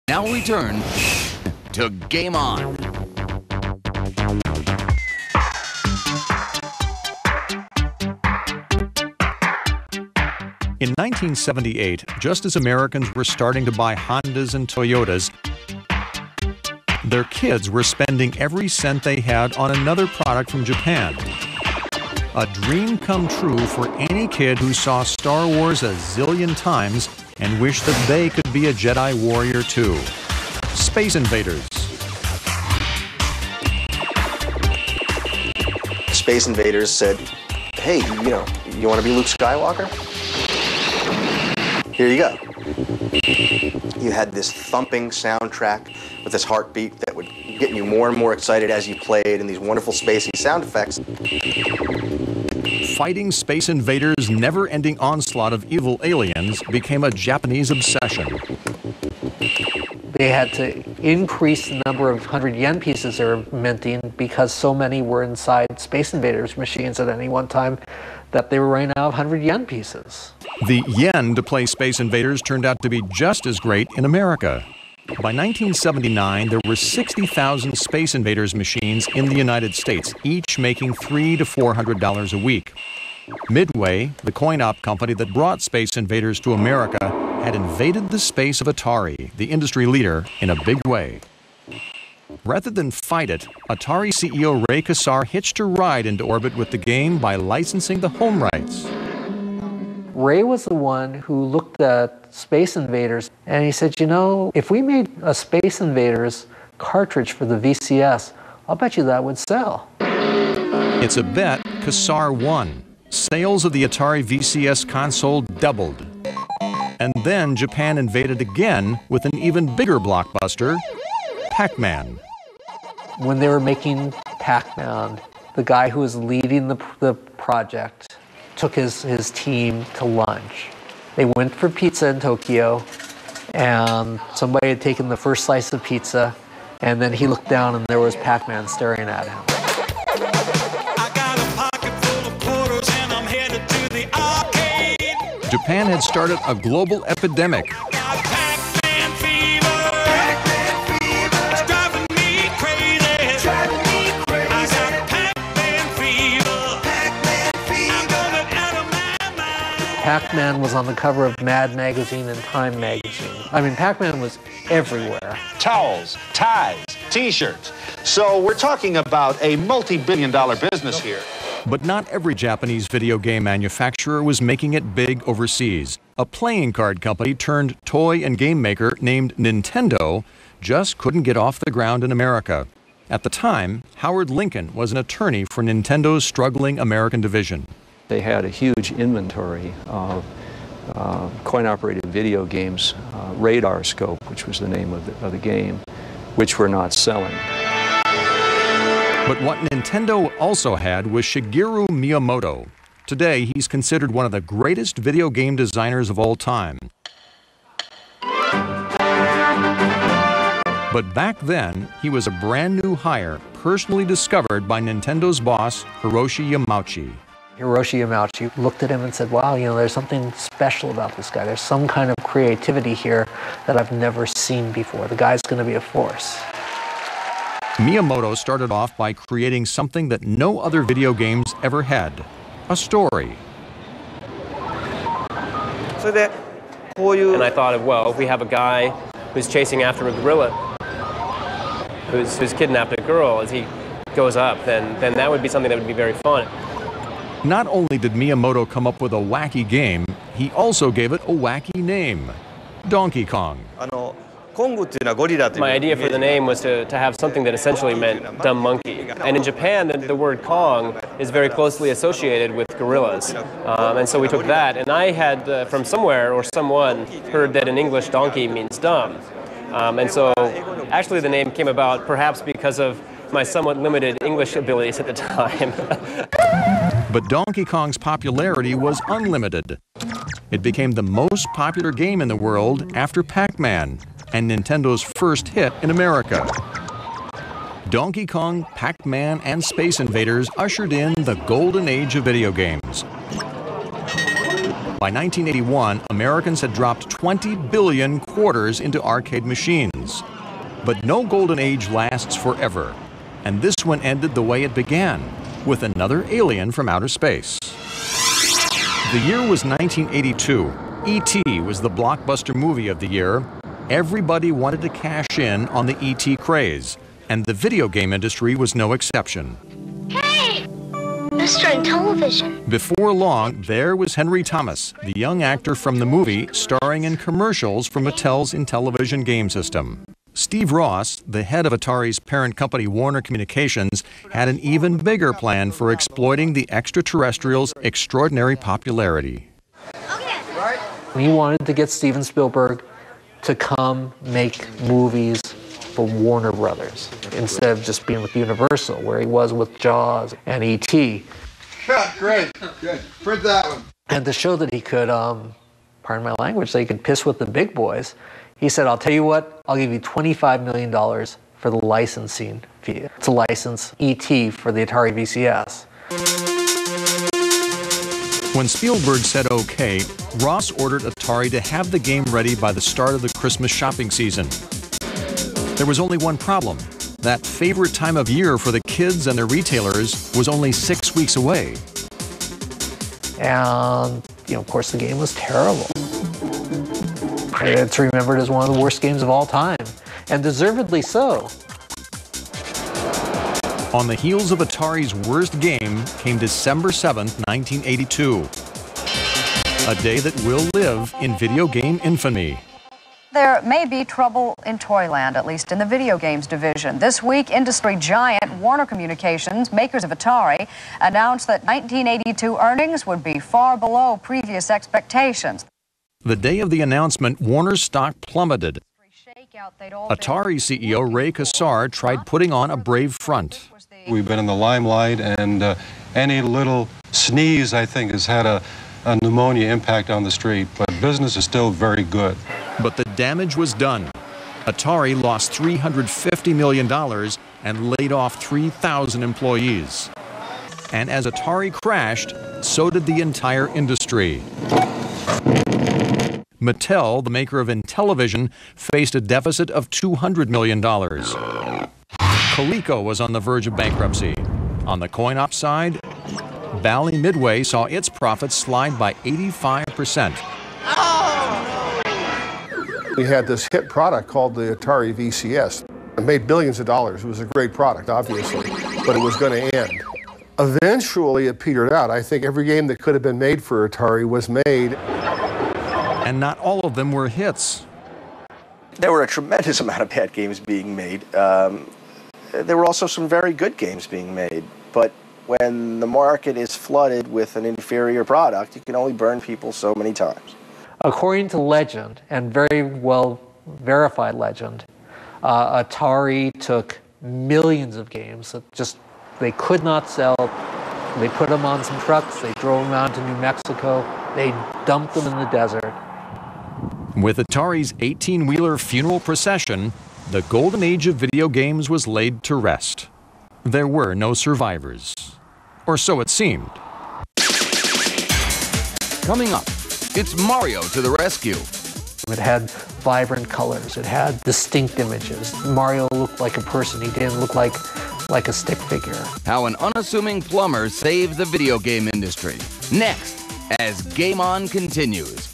Now return to Game On. In 1978, just as Americans were starting to buy Hondas and Toyotas, their kids were spending every cent they had on another product from Japan. A dream come true for any kid who saw Star Wars a zillion times and wished that they could be a Jedi warrior too. Space Invaders. Space Invaders said, hey, you want to be Luke Skywalker? Here you go. You had this thumping soundtrack with this heartbeat that would get you more and more excited as you played, and these wonderful spacey sound effects. Fighting Space Invaders' never-ending onslaught of evil aliens became a Japanese obsession. They had to increase the number of 100 yen pieces they were minting because so many were inside Space Invaders machines at any one time that they were running out of 100 yen pieces. The yen to play Space Invaders turned out to be just as great in America. By 1979, there were 60,000 Space Invaders machines in the United States, each making $300 to $400 a week. Midway, the coin-op company that brought Space Invaders to America, had invaded the space of Atari, the industry leader, in a big way. Rather than fight it, Atari CEO Ray Kassar hitched a ride into orbit with the game by licensing the home rights. Ray was the one who looked at Space Invaders and he said, if we made a Space Invaders cartridge for the VCS, I'll bet you that would sell. It's a bet Kassar won. Sales of the Atari VCS console doubled. And then Japan invaded again with an even bigger blockbuster, Pac-Man. When they were making Pac-Man, the guy who was leading the project took his team to lunch. They went for pizza in Tokyo, and somebody had taken the first slice of pizza, and then he looked down and there was Pac-Man staring at him. I got a pocket full of quarters and I'm headed to the arcade. Japan had started a global epidemic. Pac-Man fever. Pac-Man fever. It's driving me crazy. Driving me crazy. I got Pac-Man fever. Pac-Man fever. I'm going out of my mind. Pac-Man was on the cover of Mad Magazine and Time Magazine. I mean, Pac-Man was everywhere. Towels, ties, T-shirts. So we're talking about a multi-billion-dollar business here. But not every Japanese video game manufacturer was making it big overseas. A playing card company turned toy and game maker named Nintendo just couldn't get off the ground in America. At the time, Howard Lincoln was an attorney for Nintendo's struggling American division. They had a huge inventory of coin-operated video games, Radar Scope, which was the name of the game, which were not selling. But what Nintendo also had was Shigeru Miyamoto. Today, he's considered one of the greatest video game designers of all time. But back then, he was a brand new hire, personally discovered by Nintendo's boss, Hiroshi Yamauchi. Hiroshi Yamauchi looked at him and said, wow, there's something special about this guy. There's some kind of creativity here that I've never seen before. The guy's going to be a force. Miyamoto started off by creating something that no other video games ever had, a story. And I thought, well, if we have a guy who's chasing after a gorilla, who's kidnapped a girl as he goes up, then that would be something that would be very fun. Not only did Miyamoto come up with a wacky game, he also gave it a wacky name, Donkey Kong. My idea for the name was to have something that essentially meant dumb monkey. And in Japan, the word Kong is very closely associated with gorillas. And so we took that, and I had, from somewhere or someone, heard that in English donkey means dumb. And so actually the name came about perhaps because of my somewhat limited English abilities at the time. But Donkey Kong's popularity was unlimited. It became the most popular game in the world after Pac-Man, and Nintendo's first hit in America. Donkey Kong, Pac-Man, and Space Invaders ushered in the golden age of video games. By 1981, Americans had dropped 20 billion quarters into arcade machines. But no golden age lasts forever, and this one ended the way it began, with another alien from outer space. The year was 1982. E.T. was the blockbuster movie of the year. Everybody wanted to cash in on the E.T. craze, and the video game industry was no exception. Hey! Western television. Before long, there was Henry Thomas, the young actor from the movie, starring in commercials for Mattel's Intellivision game system. Steve Ross, the head of Atari's parent company Warner Communications, had an even bigger plan for exploiting the extraterrestrials' extraordinary popularity. He wanted to get Steven Spielberg to come make movies for Warner Brothers instead of just being with Universal, where he was with Jaws and E.T. Yeah, great. Good. Print that one. And to show that he could, pardon my language, that he could piss with the big boys, he said, I'll tell you what, I'll give you $25 million for the licensing fee to license E.T. for the Atari VCS. When Spielberg said okay, Ross ordered Atari to have the game ready by the start of the Christmas shopping season. There was only one problem. That favorite time of year for the kids and the retailers was only 6 weeks away. And, of course, the game was terrible. It's remembered as one of the worst games of all time, and deservedly so. On the heels of Atari's worst game came December 7th, 1982. A day that will live in video game infamy. There may be trouble in Toyland, at least in the video games division. This week, industry giant Warner Communications, makers of Atari, announced that 1982 earnings would be far below previous expectations. The day of the announcement, Warner's stock plummeted. Atari CEO Ray Kassar tried putting on a brave front. We've been in the limelight, and any little sneeze, I think, has had a pneumonia impact on the street, but business is still very good. But the damage was done. Atari lost $350 million and laid off 3,000 employees. And as Atari crashed, so did the entire industry. Mattel, the maker of Intellivision, faced a deficit of $200 million. Coleco was on the verge of bankruptcy. On the coin-op side, Bally Midway saw its profits slide by 85%. We had this hit product called the Atari VCS. It made billions of dollars. It was a great product, obviously, but it was going to end. Eventually, it petered out. I think every game that could have been made for Atari was made. And not all of them were hits. There were a tremendous amount of bad games being made. There were also some very good games being made. But when the market is flooded with an inferior product, you can only burn people so many times. According to legend, and very well verified legend, Atari took millions of games that they could not sell. They put them on some trucks, they drove them out to New Mexico, they dumped them in the desert. With Atari's 18-wheeler funeral procession, the golden age of video games was laid to rest. There were no survivors. Or so it seemed. Coming up, it's Mario to the rescue. It had vibrant colors, it had distinct images. Mario looked like a person, he didn't look like a stick figure. How an unassuming plumber saved the video game industry. Next, as Game On continues.